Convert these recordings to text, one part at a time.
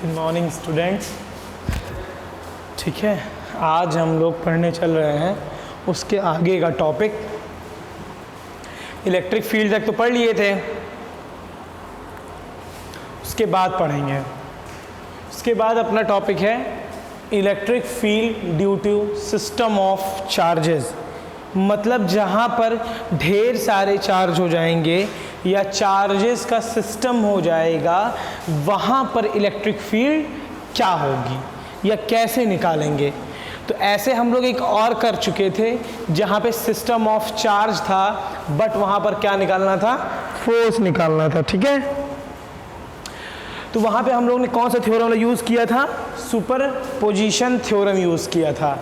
Good morning students. ठीक है, आज हम लोग पढ़ने चल रहे हैं उसके आगे का टॉपिक। इलेक्ट्रिक फील्ड तक तो पढ़ लिए थे, उसके बाद पढ़ेंगे। उसके बाद अपना टॉपिक है electric field due to system of charges. मतलब जहाँ पर ढेर सारे चार्ज हो जाएंगे या चार्जेस का सिस्टम हो जाएगा, वहाँ पर इलेक्ट्रिक फील्ड क्या होगी या कैसे निकालेंगे। तो ऐसे हम लोग एक और कर चुके थे जहाँ पे सिस्टम ऑफ चार्ज था, बट वहाँ पर क्या निकालना था, फोर्स निकालना था। ठीक है, तो वहाँ पे हम लोग ने कौन सा थ्योरम यूज़ किया था, सुपरपोजिशन थ्योरम यूज़ किया था।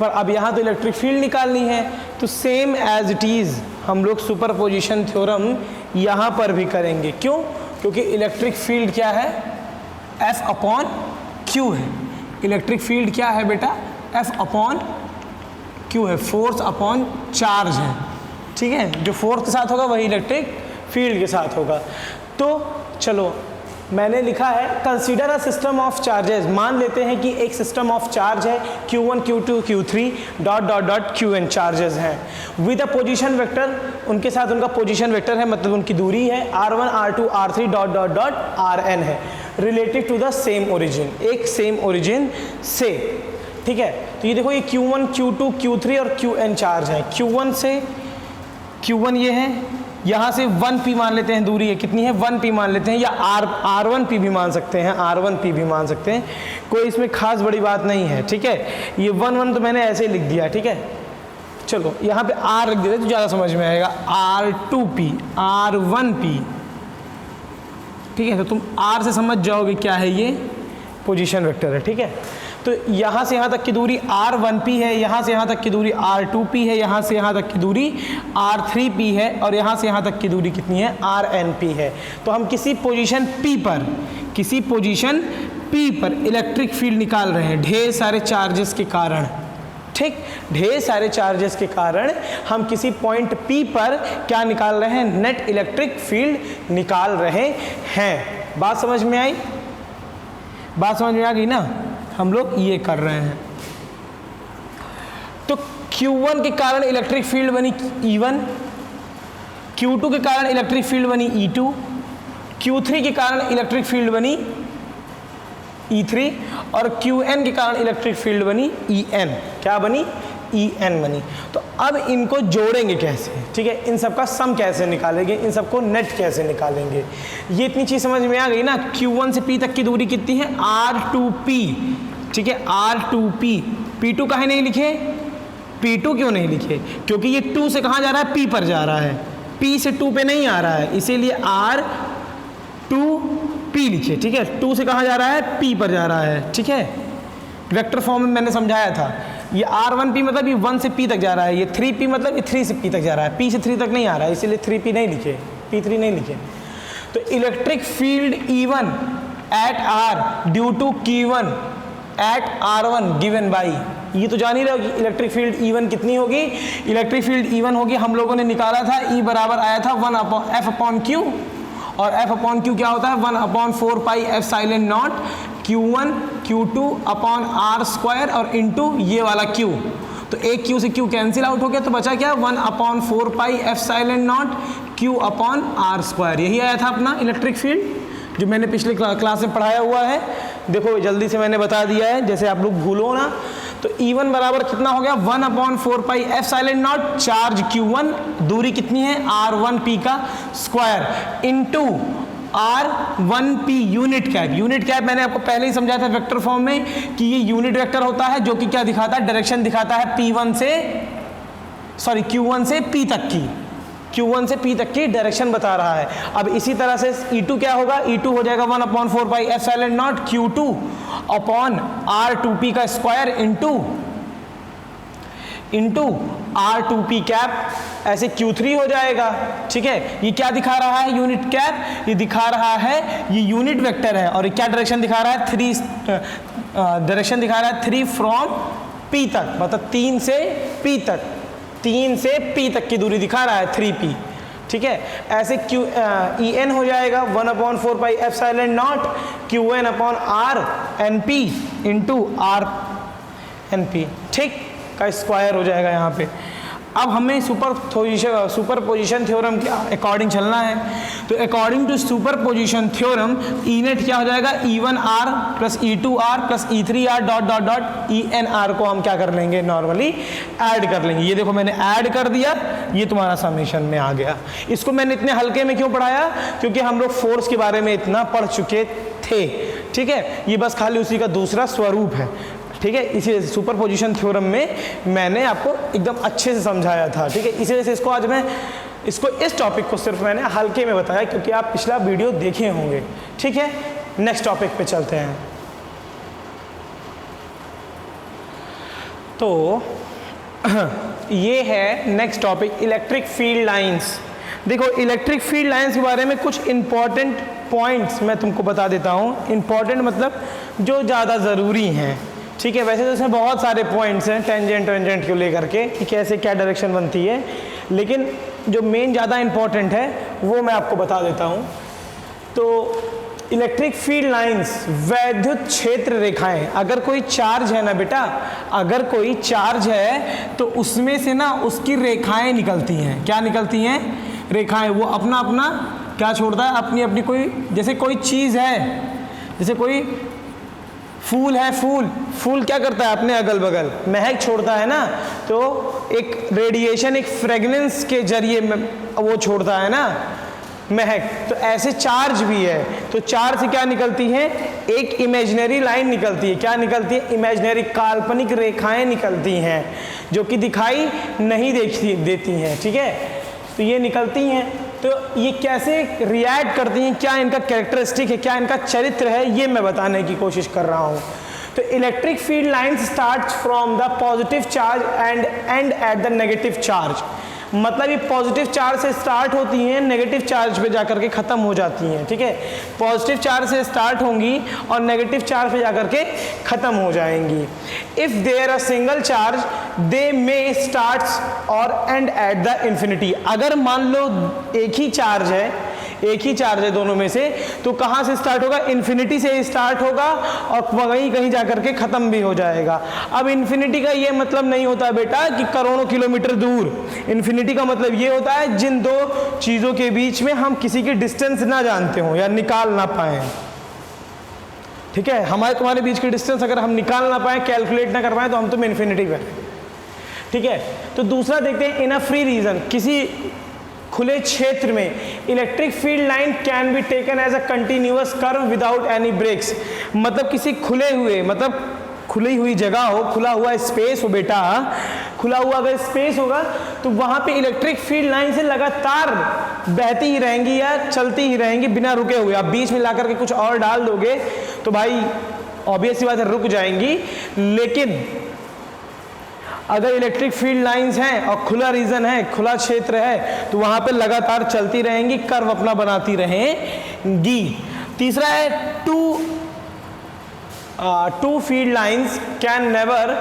पर अब यहाँ तो इलेक्ट्रिक फील्ड निकालनी है, तो सेम एज इट इज़ हम लोग सुपरपोजिशन थ्योरम यहाँ पर भी करेंगे। क्यों? क्योंकि इलेक्ट्रिक फील्ड क्या है, F अपॉन Q है। इलेक्ट्रिक फील्ड क्या है बेटा, F अपॉन Q है, फोर्स अपॉन चार्ज है। ठीक है, जो फोर्स के साथ होगा वही इलेक्ट्रिक फील्ड के साथ होगा। तो चलो, मैंने लिखा है consider a system of charges. मान लेते हैं कि एक सिस्टम ऑफ चार्ज है, Q1 Q2 Q3 dot dot dot Qn charges हैं विद अ पोजीशन वेक्टर। उनके साथ उनका पोजीशन वेक्टर है, मतलब उनकी दूरी है R1 R2 R3 dot dot dot Rn है, relative to the same origin, एक सेम ओरिजिन से। ठीक है, तो ये देखो, ये Q1 Q2 Q3 और Qn चार्ज है। Q1 से Q1 ये है, यहाँ से 1p मान लेते हैं, दूरी है कितनी है, 1p मान लेते हैं, या R1p भी मान सकते हैं, R1p भी मान सकते हैं, कोई इसमें खास बड़ी बात नहीं है। ठीक है, ये 1 तो मैंने ऐसे ही लिख दिया। ठीक है, चलो यहाँ पे R लिख देते तो ज़्यादा समझ में आएगा, R2p R1p। ठीक है, तो तुम R से समझ जाओगे क्या है, ये पोजीशन वेक्टर है। ठीक है, तो यहाँ से यहाँ तक की दूरी R1p है, यहाँ से यहाँ तक की दूरी R2p है, यहाँ से यहाँ तक की दूरी R3p है, और यहाँ से यहाँ तक की दूरी कितनी है, Rnp है। तो हम किसी पोजीशन P पर इलेक्ट्रिक फील्ड निकाल रहे हैं ढेर सारे चार्जेस के कारण। ठीक, ढेर सारे चार्जेस के कारण हम किसी पॉइंट P पर क्या निकाल रहे हैं, नेट इलेक्ट्रिक फील्ड निकाल रहे हैं। बात समझ में आई? बात समझ में आ गई ना? हम लोग ये कर रहे हैं। तो Q1 के कारण इलेक्ट्रिक फील्ड बनी E1, Q2 के कारण इलेक्ट्रिक फील्ड बनी E2, Q3 के कारण इलेक्ट्रिक फील्ड बनी E3, और Qn के कारण इलेक्ट्रिक फील्ड बनी En। क्या बनी? En बनी। तो अब इनको जोड़ेंगे कैसे? ठीक है, इन सब का सम कैसे निकालेंगे, इन सबको नेट कैसे निकालेंगे, ये इतनी चीज समझ में आ गई ना। Q1 से P तक की दूरी कितनी है, R2p। ठीक है, R2p। P2 काहे नहीं लिखे, P2 क्यों नहीं लिखे, क्योंकि ये 2 से कहाँ जा रहा है, P पर जा रहा है, P से 2 पे नहीं आ रहा है, इसीलिए R2p लिखे। ठीक है, 2 से कहाँ जा रहा है, P पर जा रहा है। ठीक है, वेक्टर फॉर्म में मैंने समझाया था। ये R1p मतलब ये 1 से P तक जा रहा है, ये 3p मतलब ये 3 से P तक जा रहा है, P से 3 तक नहीं आ रहा है, इसीलिए 3p नहीं लिखे, P3 नहीं लिखे। तो electric field E1 at R due to Q1 at R1 given by, ये तो जान ही रहे हो कि इलेक्ट्रिक फील्ड E1 कितनी होगी। इलेक्ट्रिक फील्ड E1 होगी, हम लोगों ने निकाला था, E बराबर आया था 1/F अपॉन Q, और F अपॉन Q क्या होता है, 1/4 pi epsilon not Q1 Q2 upon R square और इंटू ये वाला Q। तो एक Q से Q कैंसिल आउट हो गया, तो बचा क्या, 1/4 pi epsilon not Q upon R square. यही आया था अपना इलेक्ट्रिक फील्ड, जो मैंने पिछले क्लास में पढ़ाया हुआ है। देखो जल्दी से मैंने बता दिया है, जैसे आप लोग भूलो ना। तो E1 बराबर कितना हो गया, 1/4 pi epsilon not charge Q1, दूरी कितनी है, R1p का square, into R1p unit cap. Unit cap मैंने आपको पहले ही समझाया था वेक्टर फॉर्म में कि ये यूनिट वेक्टर होता है, जो कि क्या दिखाता है, डायरेक्शन दिखाता है Q1 से P तक की, Q1 से P तक की डायरेक्शन बता रहा है। अब इसी तरह से E2 क्या होगा, E2 हो जाएगा 1/4 pi epsilon not Q2 upon R2p का स्क्वायर इंटू R2p कैप, ऐसे Q3 हो जाएगा। ठीक है, ये क्या दिखा रहा है, यूनिट कैप, ये दिखा रहा है, ये यूनिट वेक्टर है, और ये क्या डायरेक्शन दिखा रहा है, 3 डायरेक्शन दिखा रहा है 3 फ्रॉम P तक, मतलब 3 से P तक, 3 से P तक की दूरी दिखा रहा है 3p। ठीक है। ऐसे क्यू ई एन हो जाएगा 1/4 pi epsilon naught q n upon r n p into r n p, ठीक, का स्क्वायर हो जाएगा यहाँ पे। अब हमें सुपरपोजिशन थ्योरम के अकॉर्डिंग चलना है, तो according to superposition theorem E net क्या हो जाएगा, E1R plus E2R plus E3R dot dot dot ENR को हम क्या कर लेंगे, नॉर्मली ऐड कर लेंगे। ये देखो मैंने ऐड कर दिया, ये तुम्हारा समेशन में आ गया। इसको मैंने इतने हल्के में क्यों पढ़ाया, क्योंकि हम लोग फोर्स के बारे में इतना पढ़ चुके थे, ठीक है। ये बस खाली उसी का दूसरा स्वरूप है, ठीक है। इसी सुपरपोजिशन थ्योरम में मैंने आपको एकदम अच्छे से समझाया था, ठीक है। इसी वजह से इसको आज मैं इस टॉपिक को सिर्फ मैंने हल्के में बताया, क्योंकि आप पिछला वीडियो देखे होंगे, ठीक है। नेक्स्ट टॉपिक पे चलते हैं। तो ये है next topic, electric field lines. देखो इलेक्ट्रिक फील्ड लाइंस के बारे में कुछ इंपॉर्टेंट पॉइंट्स मैं तुमको बता देता हूँ। इंपॉर्टेंट मतलब जो ज़्यादा ज़रूरी हैं, ठीक है। वैसे तो इसमें बहुत सारे पॉइंट्स हैं टेंजेंट को लेकर के कि कैसे क्या डायरेक्शन बनती है, लेकिन जो मेन ज़्यादा इंपॉर्टेंट है वो मैं आपको बता देता हूँ। तो इलेक्ट्रिक फील्ड लाइंस, वैद्युत क्षेत्र रेखाएं, अगर कोई चार्ज है ना बेटा, अगर कोई चार्ज है तो उसमें से ना उसकी रेखाएं निकलती हैं। क्या निकलती हैं, रेखाएं। वो अपना अपना क्या छोड़ता है, अपनी अपनी कोई, जैसे कोई चीज़ है, जैसे कोई फूल है, फूल क्या करता है, अपने अगल बगल महक छोड़ता है ना, तो एक रेडिएशन, एक फ्रेगनेंस के जरिए वो छोड़ता है ना महक। तो ऐसे चार्ज भी है, तो चार्ज से क्या निकलती है, एक इमेजिनरी लाइन निकलती है। क्या निकलती है, इमेजिनरी, काल्पनिक रेखाएं निकलती हैं जो कि दिखाई नहीं देती हैं, ठीक है। तो ये निकलती हैं, तो ये कैसे रिएक्ट करती हैं, क्या इनका कैरेक्टरिस्टिक है, क्या इनका चरित्र है, ये मैं बताने की कोशिश कर रहा हूँ। तो electric field lines start from the positive charge and and at the negative charge. मतलब ये पॉजिटिव चार्ज से स्टार्ट होती हैं, नेगेटिव चार्ज पे जाकर के ख़त्म हो जाती हैं, ठीक है। पॉजिटिव चार्ज से स्टार्ट होंगी और नेगेटिव चार्ज पे जाकर के ख़त्म हो जाएंगी। If there a single charge they may starts और एंड एट द इन्फिनिटी। अगर मान लो एक ही चार्ज है दोनों में से, तो कहाँ से स्टार्ट होगा, इन्फिनिटी से स्टार्ट होगा और वहीं कहीं जाकर के ख़त्म भी हो जाएगा। अब इन्फिनिटी का ये मतलब नहीं होता बेटा कि करोड़ों किलोमीटर दूर। इन्फिनिटी का मतलब ये होता है जिन दो चीज़ों के बीच में हम किसी की डिस्टेंस ना जानते हो या निकाल ना पाएँ, ठीक है। हमारे तुम्हारे बीच की डिस्टेंस अगर हम निकाल ना पाएँ, कैलकुलेट ना कर पाएँ, तो हम तुम इन्फिनिटी पे, ठीक है। तो दूसरा देखते हैं, इन अ फ्री रीजन, किसी खुले क्षेत्र में electric field line can be taken as a continuous curve without any breaks. मतलब किसी खुले हुए, मतलब खुली हुई जगह हो, खुला हुआ स्पेस हो बेटा, खुला हुआ अगर स्पेस होगा तो वहाँ पे इलेक्ट्रिक फील्ड लाइन से लगातार बहती ही रहेंगी या चलती ही रहेंगी बिना रुके हुए। आप बीच में ला करके कुछ और डाल दोगे तो भाई ऑब्वियस सी बात है, रुक जाएंगी। लेकिन अगर इलेक्ट्रिक फील्ड लाइंस हैं और खुला रीजन है, खुला क्षेत्र है, तो वहाँ पे लगातार चलती रहेंगी, कर्व अपना बनाती रहेंगी। तीसरा है two field lines can never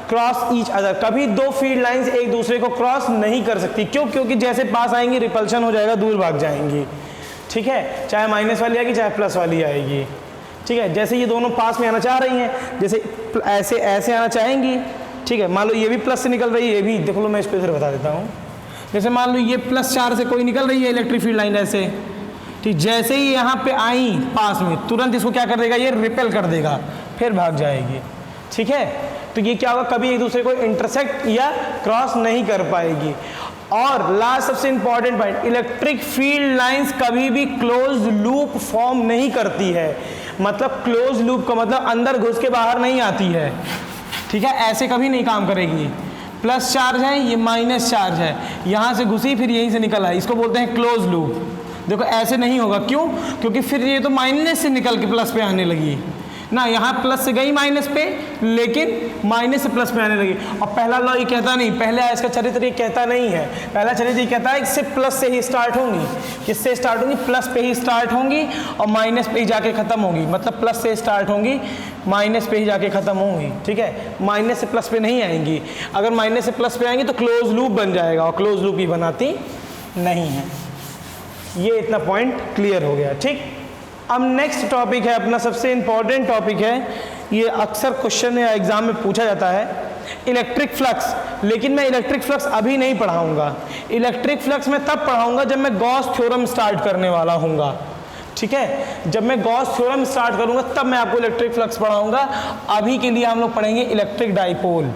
cross each other. कभी दो फील्ड लाइंस एक दूसरे को क्रॉस नहीं कर सकती। क्यों? क्योंकि जैसे पास आएंगी रिपल्शन हो जाएगा, दूर भाग जाएंगी, ठीक है। चाहे माइनस वाली आएगी चाहे प्लस वाली आएगी, ठीक है। जैसे ये दोनों पास में आना चाह रही हैं, जैसे ऐसे आना चाहेंगी, ठीक है। मान लो ये भी प्लस से निकल रही है, ये भी देख लो, मैं इसको इधर बता देता हूँ। जैसे मान लो ये प्लस 4 से कोई निकल रही है इलेक्ट्रिक फील्ड लाइन ऐसे, ठीक। जैसे ही यहाँ पे आई पास में, तुरंत इसको क्या कर देगा, ये रिपेल कर देगा, फिर भाग जाएगी, ठीक है। तो ये क्या होगा, कभी एक दूसरे को इंटरसेक्ट या क्रॉस नहीं कर पाएगी। और लास्ट सबसे important point, electric field lines कभी भी क्लोज लूप फॉर्म नहीं करती है। मतलब क्लोज लूप का मतलब अंदर घुस के बाहर नहीं आती है, ठीक है। ऐसे कभी नहीं काम करेगी। प्लस चार्ज है, ये माइनस चार्ज है, यहाँ से घुसी फिर यहीं से निकल आई, इसको बोलते हैं क्लोज लूप। देखो ऐसे नहीं होगा, क्यों? क्योंकि फिर ये तो माइनस से निकल के प्लस पे आने लगी ना, यहाँ प्लस से गई माइनस पे, लेकिन माइनस से प्लस पे आने लगी। और पहला लॉ ये कहता नहीं, पहले इसका चरित्र ये कहता नहीं है। पहला चरित्र ये कहता है इससे प्लस से ही स्टार्ट होंगी, किससे स्टार्ट होंगी, प्लस पे ही स्टार्ट होंगी और माइनस पे ही जाके खत्म होंगी। मतलब प्लस से स्टार्ट होंगी, माइनस पे ही जाके खत्म होंगी, ठीक है। माइनस से प्लस पे नहीं आएंगी। अगर माइनस से प्लस पे आएंगी तो क्लोज लूप बन जाएगा, और क्लोज लूप ही बनाती नहीं है, ये इतना पॉइंट क्लियर हो गया, ठीक। अब नेक्स्ट टॉपिक है अपना सबसे इंपॉर्टेंट टॉपिक है, ये अक्सर क्वेश्चन या एग्जाम में पूछा जाता है, इलेक्ट्रिक फ्लक्स। लेकिन मैं इलेक्ट्रिक फ्लक्स अभी नहीं पढ़ाऊंगा, इलेक्ट्रिक फ्लक्स मैं तब पढ़ाऊंगा जब मैं गॉस थ्योरम स्टार्ट करने वाला हूँगा, ठीक है। जब मैं गॉस थ्योरम स्टार्ट करूंगा तब मैं आपको इलेक्ट्रिक फ्लक्स पढ़ाऊंगा। अभी के लिए हम लोग पढ़ेंगे इलेक्ट्रिक डाइपोल।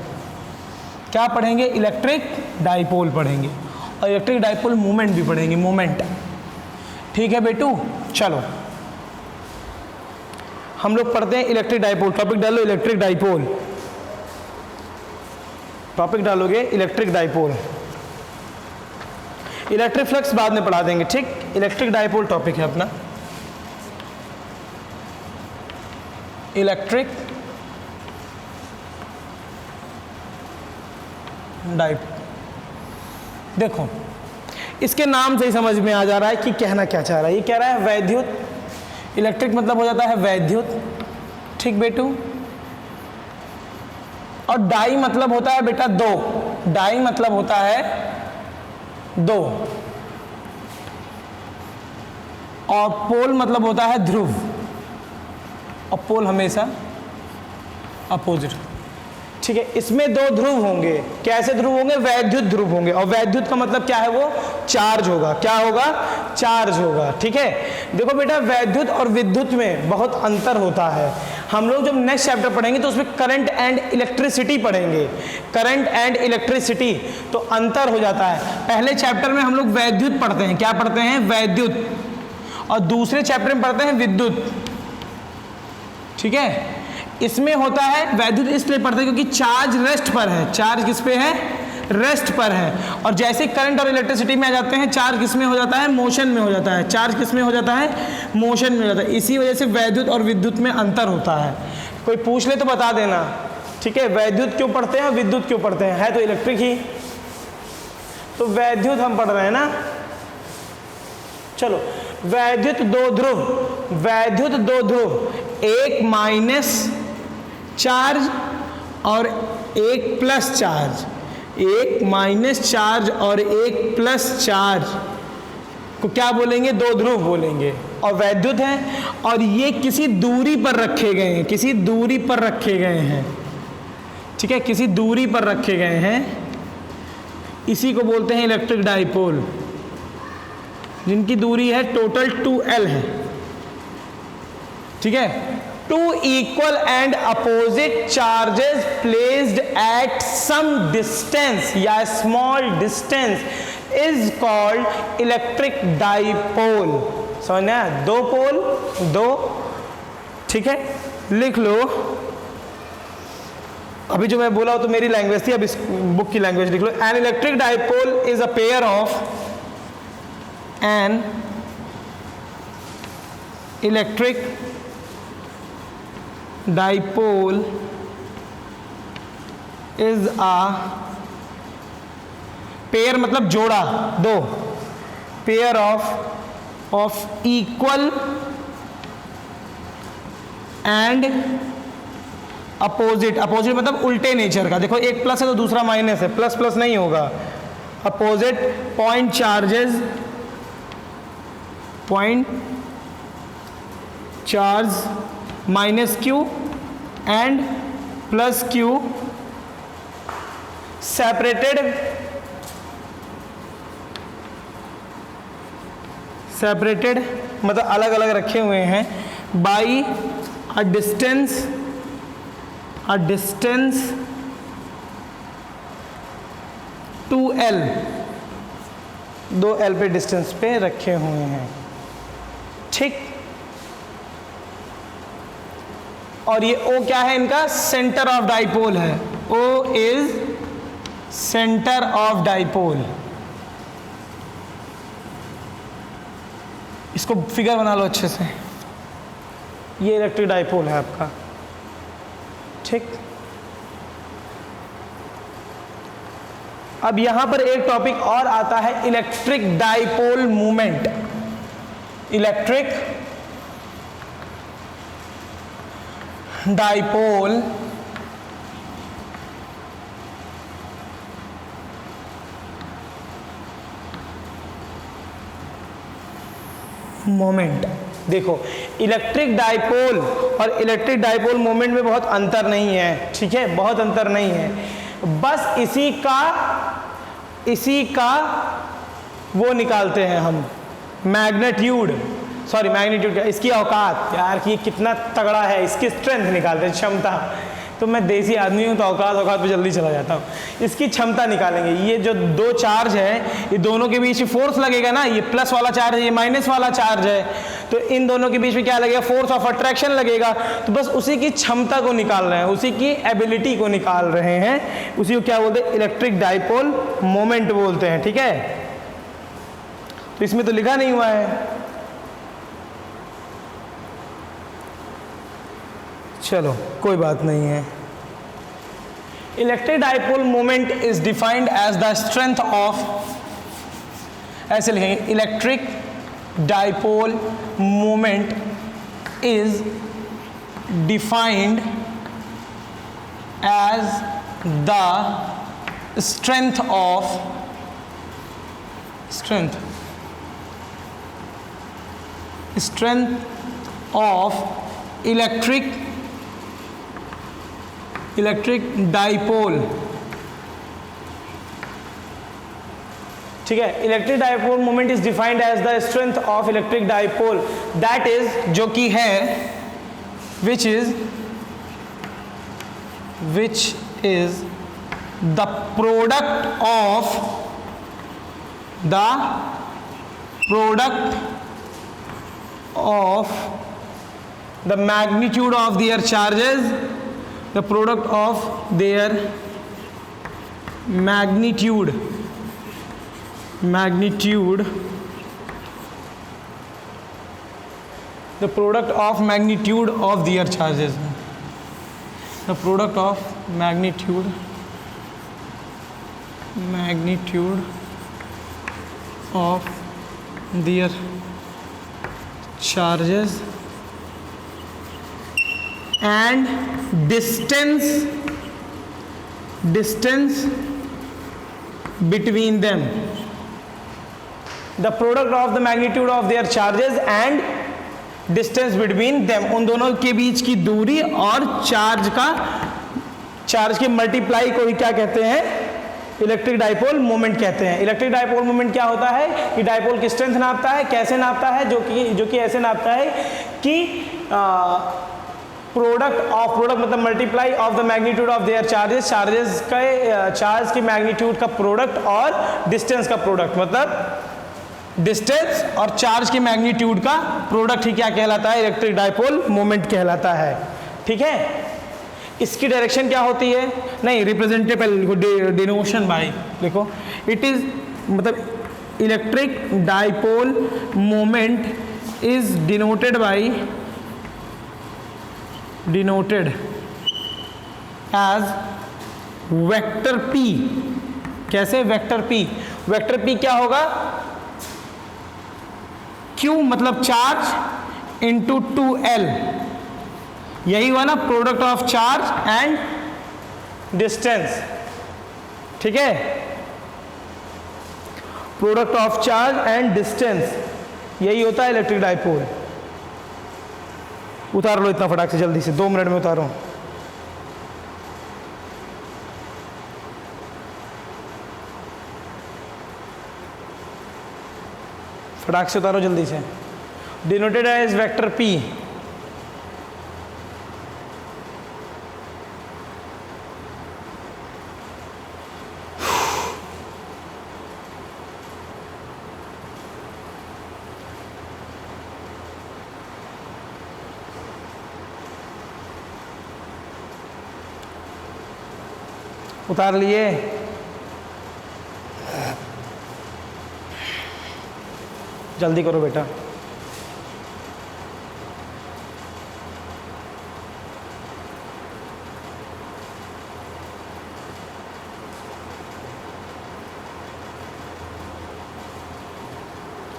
क्या पढ़ेंगे? इलेक्ट्रिक डाइपोल पढ़ेंगे, और इलेक्ट्रिक डाइपोल मूवमेंट भी पढ़ेंगे, मूवमेंट, ठीक है बेटू। चलो हम लोग पढ़ते हैं इलेक्ट्रिक डाइपोल। टॉपिक डालो इलेक्ट्रिक डाइपोल, टॉपिक डालोगे इलेक्ट्रिक डाइपोल। इलेक्ट्रिक फ्लक्स बाद में पढ़ा देंगे, ठीक। इलेक्ट्रिक डाइपोल टॉपिक है अपना, इलेक्ट्रिक डाइपोल। देखो इसके नाम से ही समझ में आ जा रहा है कि कहना क्या चाह रहा है। ये कह रहा है वैद्युत, इलेक्ट्रिक मतलब हो जाता है वैद्युत, ठीक बेटू। और डाई मतलब होता है बेटा दो, डाई मतलब होता है दो, और पोल मतलब होता है ध्रुव, और पोल हमेशा अपोजिट, ठीक है। इसमें दो ध्रुव होंगे। कैसे ध्रुव होंगे? वैद्युत ध्रुव होंगे, और वैद्युत का मतलब क्या है? वो चार्ज होगा। क्या होगा? चार्ज होगा, ठीक है। देखो बेटा वैद्युत और विद्युत में बहुत अंतर होता है। हम लोग जब नेक्स्ट चैप्टर पढ़ेंगे तो उसमें करंट एंड इलेक्ट्रिसिटी पढ़ेंगे, करंट एंड इलेक्ट्रिसिटी, तो अंतर हो जाता है। पहले चैप्टर में हम लोग वैद्युत पढ़ते हैं, क्या पढ़ते हैं? वैद्युत, और दूसरे चैप्टर में पढ़ते हैं विद्युत, ठीक है। इसमें होता है वैद्युत इसलिए पढ़ते हैं क्योंकि चार्ज रेस्ट पर है। चार्ज किस पे है? रेस्ट पर है। और जैसे करंट और इलेक्ट्रिसिटी में आ जाते हैं, चार्ज किस में हो जाता है? मोशन में हो जाता है। चार्ज किस में हो जाता है? मोशन में हो जाता है। इसी वजह से वैद्युत और विद्युत में अंतर होता है। कोई पूछ ले तो बता देना, ठीक है। वैद्युत क्यों पढ़ते हैं, विद्युत क्यों पढ़ते हैं? है तो इलेक्ट्रिक ही, तो वैद्युत हम पढ़ रहे हैं ना। चलो वैद्युत दो ध्रुव, वैद्युत दो ध्रुव, एक माइनस चार्ज और एक प्लस चार्ज, एक माइनस चार्ज और एक प्लस चार्ज को क्या बोलेंगे? दो ध्रुव बोलेंगे, और वैद्युत हैं, और ये किसी दूरी पर रखे गए हैं, किसी दूरी पर रखे गए हैं, ठीक है, किसी दूरी पर रखे गए हैं। इसी को बोलते हैं इलेक्ट्रिक डाइपोल, जिनकी दूरी है टोटल 2L है, ठीक है। Two equal and opposite charges placed at some distance या small distance is called electric dipole। समझना है? दो पोल, दो, ठीक है। लिख लो, अभी जो मैं बोला हो तो मेरी लैंग्वेज थी, अब इस बुक की लैंग्वेज लिख लो। An electric dipole is a pair of an electric dipole is a pair मतलब जोड़ा, दो, pair of equal and opposite, opposite मतलब उल्टे नेचर का। देखो एक प्लस है तो दूसरा माइनस है, प्लस प्लस नहीं होगा। opposite point charges, point charge minus Q and plus Q separated, separated मतलब अलग अलग रखे हुए हैं by a distance 2L, 2L पे डिस्टेंस पे रखे हुए हैं, ठीक। और ये O क्या है? इनका सेंटर ऑफ डाइपोल है। O is centre of dipole. इसको फिगर बना लो अच्छे से। ये इलेक्ट्रिक डाइपोल है आपका, ठीक। अब यहां पर एक टॉपिक और आता है, electric dipole movement. Electric dipole moment. देखो इलेक्ट्रिक डाइपोल और इलेक्ट्रिक डाइपोल मोमेंट में बहुत अंतर नहीं है, ठीक है, बहुत अंतर नहीं है, बस इसी का वो निकालते हैं हम, मैग्नीट्यूड क्या, इसकी औकात यार कि ये कितना तगड़ा है, इसकी स्ट्रेंथ निकालते हैं, क्षमता। तो मैं देसी आदमी हूँ तो औकात पे जल्दी चला जाता हूँ। इसकी क्षमता निकालेंगे। ये जो दो चार्ज है, ये दोनों के बीच फोर्स लगेगा ना, ये प्लस वाला चार्ज है, ये माइनस वाला चार्ज है, तो इन दोनों के बीच में क्या लगेगा, फोर्स ऑफ अट्रैक्शन लगेगा। तो बस उसी की क्षमता को निकाल रहे हैं, उसी की एबिलिटी को निकाल रहे हैं, उसी को क्या बोलते हैं, इलेक्ट्रिक डाइपोल मोमेंट बोलते हैं, ठीक है। तो इसमें तो लिखा नहीं हुआ है, चलो कोई बात नहीं है। Electric dipole moment is defined as the strength of, ऐसे लिखेंगे, electric dipole moment is defined as the strength of electric dipole, ठीक है। Electric dipole moment is defined as the strength of electric dipole, that is, जो कि है, which is the product of the magnitude of their charges, the product of their magnitude the product of magnitude of their charges, the product of magnitude of their charges and distance between them, the product of the magnitude of their charges and distance between them, उन दोनों के बीच की दूरी और charge के multiply को ही क्या कहते हैं, इलेक्ट्रिक डाइपोल मोमेंट कहते हैं। इलेक्ट्रिक डाइपोल मोमेंट क्या होता है कि डाइपोल की स्ट्रेंथ नापता है, कैसे नापता है, जो कि ऐसे नापता है कि प्रोडक्ट मतलब multiply of the magnitude of their charges का चार्ज की मैग्नीट्यूड का प्रोडक्ट और डिस्टेंस का प्रोडक्ट, मतलब डिस्टेंस और चार्ज की मैग्नीट्यूड का प्रोडक्ट ही क्या कहलाता है, इलेक्ट्रिक डाइपोल मोमेंट कहलाता है, ठीक है। इसकी डायरेक्शन क्या होती है, नहीं रिप्रेजेंटेबल लिखो, डिनोशन बाय लिखो, इट इज मतलब electric dipole moment is denoted as vector P। कैसे, वेक्टर P क्या होगा, Q मतलब चार्ज इंटू 2L, यही हुआ ना, product of charge and distance, ठीक है, product of charge and distance, यही होता है इलेक्ट्रिक डाइपोल। उतार लो इतना फटाक से, जल्दी से, 2 मिनट में उतारो। फटाक से उतारो जल्दी से। Denoted as vector P। उतार लिए, जल्दी करो बेटा।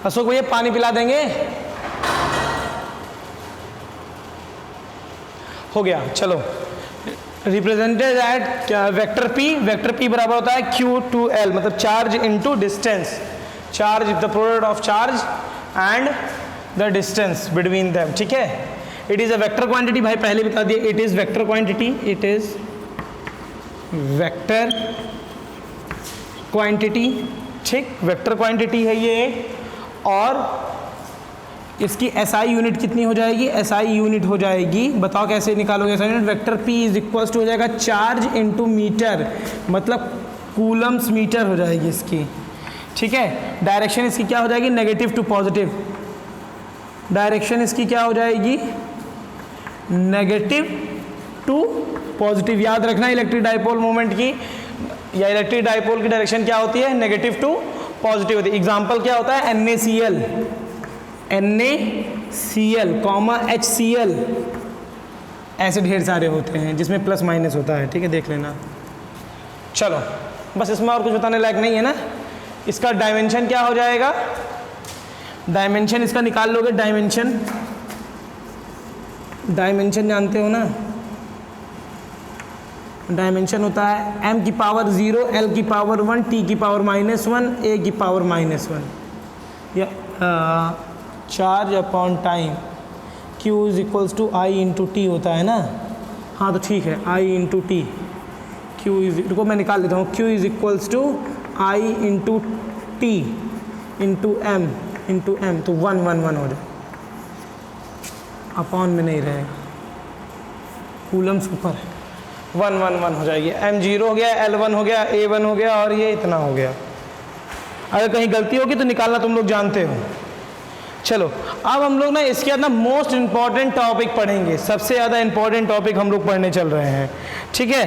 अशोक भैया पानी पिला देंगे, हो गया, चलो। रिप्रेजेंटेड एट वेक्टर P बराबर होता है Q2L, मतलब charge into distance, charge the product of charge and the distance between them, ठीक है। It is a vector quantity, भाई पहले बता दिए, it is vector quantity, it is vector quantity, ठीक, वेक्टर क्वांटिटी है ये। और इसकी एसआई यूनिट कितनी हो जाएगी, एसआई यूनिट हो जाएगी, बताओ कैसे निकालोगे SI unit, vector p is equals to हो जाएगा चार्ज इनटू मीटर, मतलब कूलम्स मीटर हो जाएगी इसकी, ठीक है। डायरेक्शन इसकी क्या हो जाएगी, नेगेटिव टू पॉजिटिव, डायरेक्शन इसकी क्या हो जाएगी, नेगेटिव टू पॉजिटिव। याद रखना इलेक्ट्रिक डाइपोल मोमेंट की या इलेक्ट्रिक डाइपोल की डायरेक्शन क्या होती है, नेगेटिव टू पॉजिटिव होती है। एग्जाम्पल क्या होता है, NaCl, NaCl, HCl, ऐसे ढेर सारे होते हैं जिसमें प्लस माइनस होता है, ठीक है, देख लेना। चलो बस इसमें और कुछ बताने लायक नहीं है ना। इसका डायमेंशन क्या हो जाएगा, डायमेंशन इसका निकाल लोगे, डायमेंशन, डायमेंशन जानते हो ना, डायमेंशन होता है m की पावर 0, l की पावर 1, t की पावर -1, a की पावर -1, या charge upon time, q is equals to i into t होता है ना। हाँ तो ठीक है, i into t, q is, रुको मैं निकाल लेता हूँ, q is equals to i into t into m into m, तो 1 1 1 हो जाए, अपॉन में नहीं रहेगा, कूलम्स ऊपर 1 1 1 हो जाएगी, m0 हो गया, l1 हो गया, a1 हो गया, और ये इतना हो गया। अगर कहीं गलती होगी तो निकालना तुम लोग जानते हो। चलो अब हम लोग ना इसके बाद ना मोस्ट इंपॉर्टेंट टॉपिक पढ़ेंगे, सबसे ज़्यादा इंपॉर्टेंट टॉपिक हम लोग पढ़ने चल रहे हैं, ठीक है।